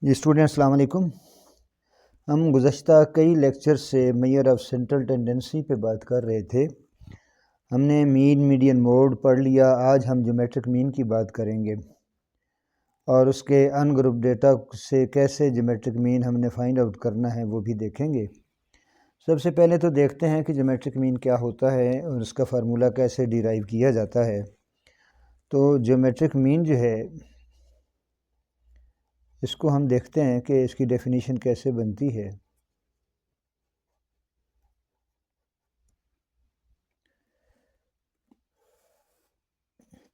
जी student अस्सलाम वालेकुम। हम गुज़श्ता कई लेक्चर से मेजर ऑफ सेंट्रल टेंडेंसी पे बात कर रहे थे। हमने मीन मीडियन मोड पढ़ लिया। आज हम ज्योमेट्रिक मीन की बात करेंगे और उसके अनग्रुप डेटा से कैसे ज्योमेट्रिक मीन हमने फाइंड आउट करना है वो भी देखेंगे। सबसे पहले तो देखते हैं कि ज्योमेट्रिक मीन क्या होता है और उसका फार्मूला कैसे डिराइव किया जाता है। तो ज्योमेट्रिक मीन जो है इसको हम देखते हैं कि इसकी डेफिनेशन कैसे बनती है।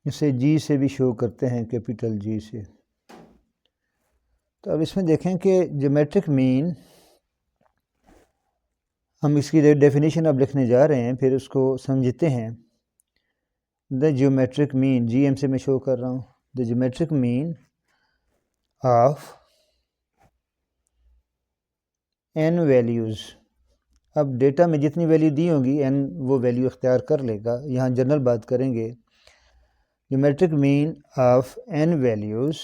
इसे जी से भी शो करते हैं, कैपिटल जी से। तो अब इसमें देखें कि ज्योमेट्रिक मीन, हम इसकी डेफिनेशन अब लिखने जा रहे हैं, फिर उसको समझते हैं। The geometric mean, G M से मैं शो कर रहा हूँ, the geometric mean of n values. अब डेटा में जितनी वैल्यू दी होंगी एन वो वैल्यू इख्तियार कर लेगा। यहाँ जनरल बात करेंगे। Geometric mean of n values,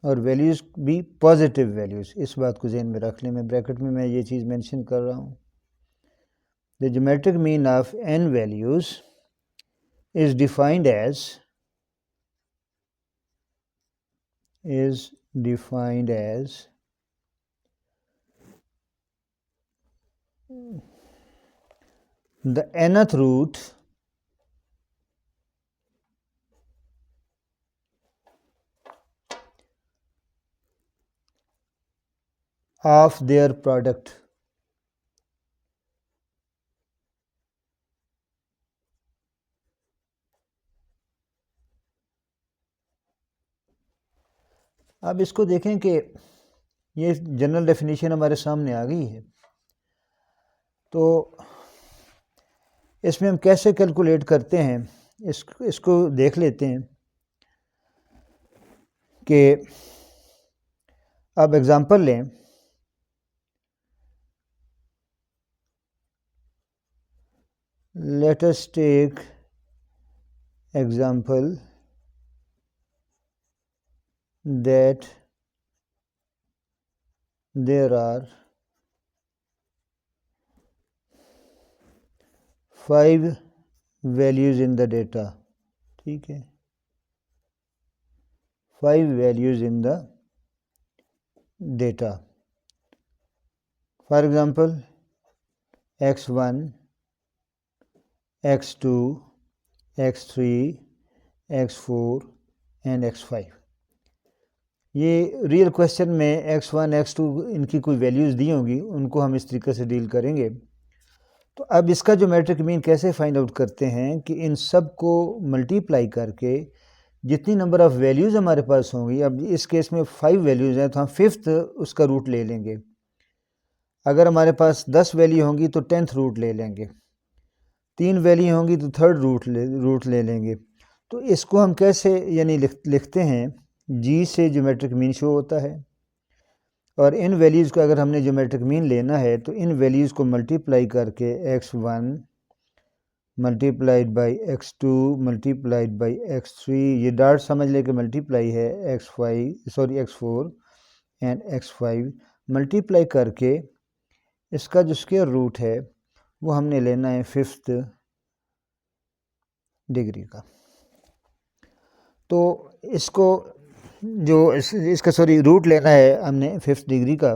और वैल्यूज़ भी पॉजिटिव वैल्यूज़, इस बात को जहन में रख लें। मैं ब्रैकेट में ये चीज़ मेंशन कर रहा हूँ। The geometric mean of n values is defined as the nth root of their product. अब इसको देखें कि ये जनरल डेफिनेशन हमारे सामने आ गई है। तो इसमें हम कैसे कैलकुलेट करते हैं इसको देख लेते हैं कि अब एग्ज़ाम्पल लें। Let us take example that there are 5 values in the data. ठीक है, 5 values in the data. For example, x1, x2, x3, x4 and x5। ये रियल क्वेश्चन में x1, x2 इनकी कोई वैल्यूज़ दी होंगी, उनको हम इस तरीके से डील करेंगे। तो अब इसका ज्योमेट्रिक मीन कैसे फाइंड आउट करते हैं कि इन सब को मल्टीप्लाई करके जितनी नंबर ऑफ़ वैल्यूज़ हमारे पास होंगी, अब इस केस में 5 वैल्यूज़ हैं तो हम फिफ्थ उसका रूट ले लेंगे। अगर हमारे पास 10 वैल्यू होंगी तो 10th रूट ले लेंगे, 3 वैल्यू होंगी तो 3rd रूट ले लेंगे। तो इसको हम कैसे यानी लिखते हैं, जी से ज्योमेट्रिक मीन शो होता है, और इन वैल्यूज़ का अगर हमने ज्योमेट्रिक मीन लेना है तो इन वैल्यूज़ को मल्टीप्लाई करके x1 multiplied by x2 multiplied by x3, ये डॉट समझ ले कि मल्टीप्लाई है, x4 एंड x5 मल्टीप्लाई करके इसका जो स्क्वायर रूट है वो हमने लेना है 5th डिग्री का। तो इसको जो इसका रूट लेना है हमने 5th डिग्री का।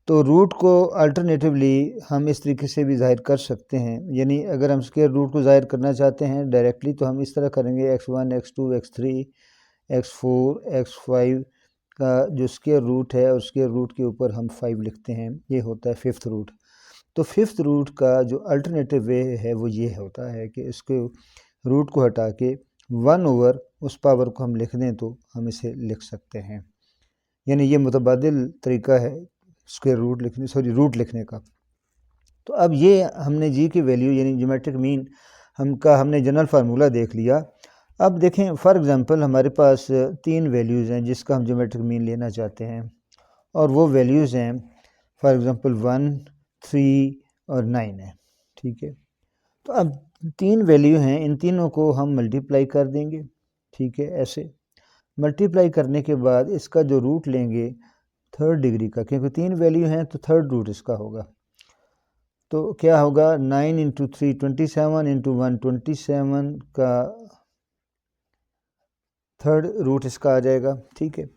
तो रूट को अल्टरनेटिवली हम इस तरीके से भी ज़ाहिर कर सकते हैं, यानी अगर हम स्क्वायर रूट को ज़ाहिर करना चाहते हैं डायरेक्टली तो हम इस तरह करेंगे, x1, x2, x3, x4, x5 का जो स्क्वायर रूट है और स्क्वायर रूट के ऊपर हम 5 लिखते हैं, ये होता है 5th रूट। तो 5th रूट का जो अल्टरनेटिव वे है वो ये होता है कि इसके रूट को हटा के 1 ओवर उस पावर को हम लिख दें तो हम इसे लिख सकते हैं। यानी ये मुतबादिल तरीका है स्क्वायर रूट रूट लिखने का। तो अब ये हमने जी की वैल्यू यानी ज्योमेट्रिक मीन हमने जनरल फार्मूला देख लिया। अब देखें, फॉर एग्जांपल हमारे पास 3 वैल्यूज़ हैं जिसका हम ज्योमेट्रिक मीन लेना चाहते हैं, और वो वैल्यूज़ हैं फॉर एग्जांपल 1, 3 और 9 है। ठीक है, तो अब 3 वैल्यू हैं, इन तीनों को हम मल्टीप्लाई कर देंगे। ठीक है। ऐसे मल्टीप्लाई करने के बाद इसका जो रूट लेंगे थर्ड डिग्री का, क्योंकि 3 वैल्यू हैं तो थर्ड रूट इसका होगा। तो क्या होगा 9 इंटू 3 27 इंटू 1 27 का थर्ड रूट इसका आ जाएगा। ठीक है।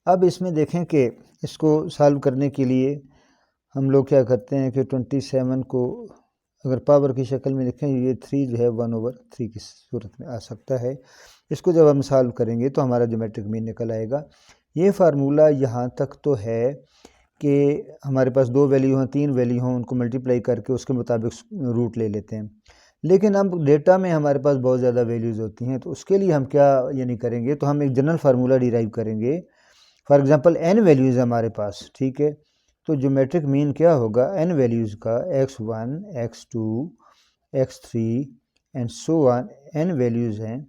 अब इसमें देखें कि इसको सॉल्व करने के लिए हम लोग क्या करते हैं कि 27 को अगर पावर की शक्ल में लिखें, ये 3 जो है 1/3 की सूरत में आ सकता है। इसको जब हम सॉल्व करेंगे तो हमारा ज्योमेट्रिक मीन निकल आएगा। ये फार्मूला यहाँ तक तो है कि हमारे पास 2 वैल्यू हों 3 वैल्यू हों, उनको मल्टीप्लाई करके उसके मुताबिक रूट ले लेते हैं। लेकिन अब डेटा में हमारे पास बहुत ज़्यादा वैल्यूज़ होती हैं, तो उसके लिए हम क्या यानी करेंगे, तो हम एक जनरल फार्मूला डिराइव करेंगे। फॉर एग्जांपल n वैल्यूज़ हमारे पास, ठीक है। तो ज्योमेट्रिक मीन क्या होगा n वैल्यूज़ का, x1 x2 x3 and so on, n values हैं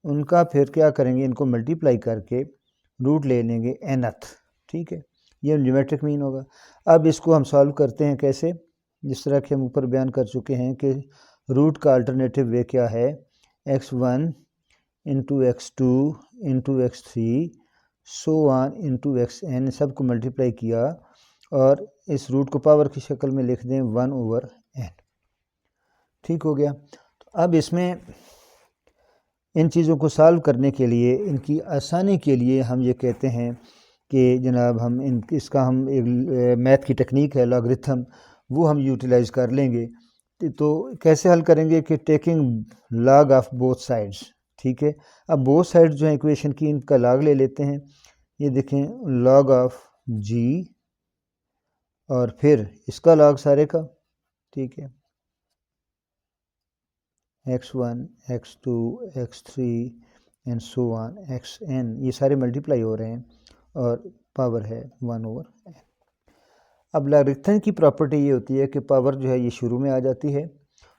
उनका फिर क्या करेंगे, इनको मल्टीप्लाई करके रूट ले लेंगे nth। ठीक है, ये ज्योमेट्रिक मीन होगा। अब इसको हम सॉल्व करते हैं कैसे, जिस तरह कि हम ऊपर बयान कर चुके हैं कि रूट का अल्टरनेटिव वे क्या है, x1 into x2 into x3 so on into xn, सबको मल्टीप्लाई किया और इस रूट को पावर की शक्ल में लिख दें 1/n। ठीक हो गया। तो अब इसमें इन चीज़ों को सॉल्व करने के लिए, इनकी आसानी के लिए हम ये कहते हैं कि जनाब हम इसका हम एक मैथ की टेक्निक है लॉगरिथम, वो हम यूटिलाइज़ कर लेंगे। तो कैसे हल करेंगे कि taking log of both sides. ठीक है, अब बोथ साइड्स जो है इक्वेशन की, इनका लॉग ले लेते हैं। ये देखें लॉग ऑफ जी और फिर इसका लॉग सारे का। ठीक है, x1 x2 x3 and so on xn, ये सारे मल्टीप्लाई हो रहे हैं और पावर है 1/n। अब लॉगरिथम की प्रॉपर्टी ये होती है कि पावर जो है ये शुरू में आ जाती है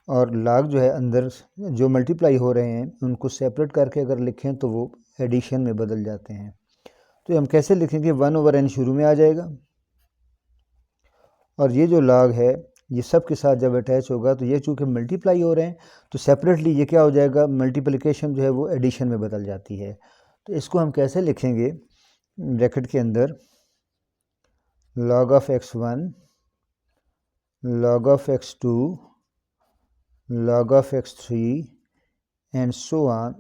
और लॉग जो है अंदर जो मल्टीप्लाई हो रहे हैं उनको सेपरेट करके अगर लिखें तो वो एडिशन में बदल जाते हैं। तो हम कैसे लिखेंगे, 1/n शुरू में आ जाएगा और ये जो लॉग है ये सब के साथ जब अटैच होगा तो ये चूँकि मल्टीप्लाई हो रहे हैं तो सेपरेटली ये क्या हो जाएगा, मल्टीप्लिकेशन जो है वो एडिशन में बदल जाती है। तो इसको हम कैसे लिखेंगे, ब्रैकेट के अंदर log of x1 log of x2 log of x3 and so on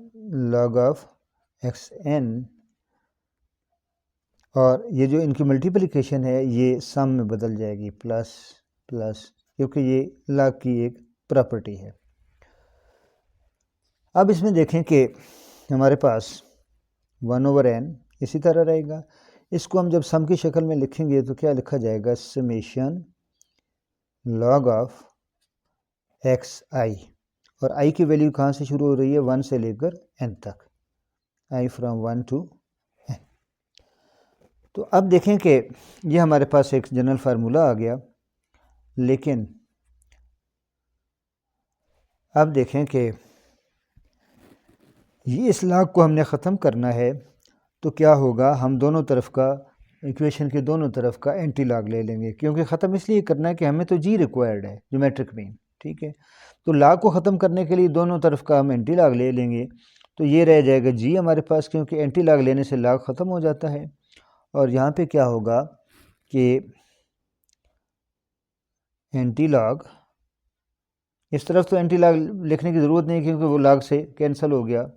log of xn, और ये जो इनकी मल्टीप्लिकेशन है ये सम में बदल जाएगी प्लस प्लस, क्योंकि ये लॉग की एक प्रॉपर्टी है। अब इसमें देखें कि हमारे पास 1/n इसी तरह रहेगा। इसको हम जब सम की शक्ल में लिखेंगे तो क्या लिखा जाएगा, समेशन लॉग ऑफ xi, और i की वैल्यू कहाँ से शुरू हो रही है, 1 से लेकर n तक, i फ्रॉम 1 to n। तो अब देखें कि ये हमारे पास एक जनरल फार्मूला आ गया, लेकिन अब देखें कि ये इस लॉग को हमने ख़त्म करना है तो क्या होगा, हम दोनों तरफ का इक्वेशन के दोनों तरफ का एंटी लॉग ले लेंगे, क्योंकि ख़त्म इसलिए करना है कि हमें तो जी रिक्वायर्ड है ज्योमेट्रिक मीन। ठीक है, तो लॉग को ख़त्म करने के लिए दोनों तरफ का हम एंटी लॉग ले लेंगे, तो ये रह जाएगा जी हमारे पास, क्योंकि एंटी लॉग लेने से लॉग ख़त्म हो जाता है। और यहाँ पे क्या होगा कि एंटी लॉग, इस तरफ तो एंटी लॉग लिखने की ज़रूरत नहीं क्योंकि वो लॉग से कैंसिल हो गया,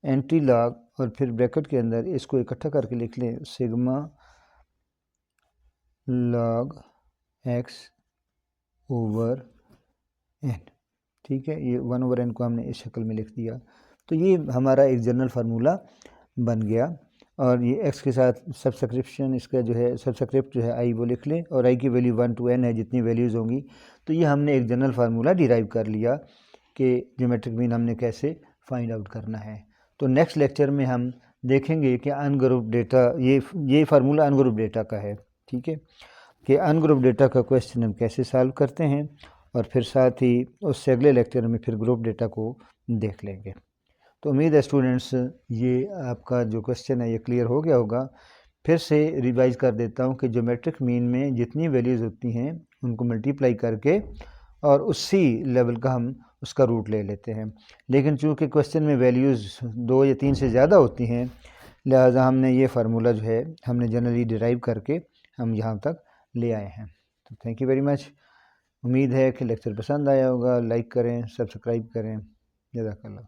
एंटी लॉग, और फिर ब्रैकेट के अंदर इसको इकट्ठा करके लिख लें sigma log x over n। ठीक है, ये 1/n को हमने इस शक्ल में लिख दिया। तो ये हमारा एक जनरल फार्मूला बन गया, और ये x के साथ सब्सक्रिप्शन इसका जो है सब्सक्रिप्ट जो है i वो लिख लें, और i की वैल्यू 1 to n है जितनी वैल्यूज़ होंगी। तो ये हमने एक जनरल फार्मूला डिराइव कर लिया कि ज्योमेट्रिक मीन हमने कैसे फाइंड आउट करना है। तो नेक्स्ट लेक्चर में हम देखेंगे कि अनग्रुप डेटा, ये फार्मूला अनग्रुप डेटा का है। ठीक है, कि अनग्रुप डेटा का क्वेश्चन हम कैसे सॉल्व करते हैं, और फिर साथ ही उससे अगले लेक्चर में फिर ग्रुप डेटा को देख लेंगे। तो उम्मीद है स्टूडेंट्स ये आपका जो क्वेश्चन है ये क्लियर हो गया होगा। फिर से रिवाइज कर देता हूँ कि ज्योमेट्रिक मीन में जितनी वैल्यूज़ होती हैं उनको मल्टीप्लाई करके और उसी लेवल का हम उसका रूट ले लेते हैं। लेकिन चूँकि क्वेश्चन में वैल्यूज़ 2 या 3 से ज़्यादा होती हैं, लिहाजा हमने ये फार्मूला जो है हमने जनरली डिराइव करके हम यहाँ तक ले आए हैं। तो थैंक यू वेरी मच। उम्मीद है कि लेक्चर पसंद आया होगा। लाइक करें, सब्सक्राइब करें। जज़ाकल्लाह।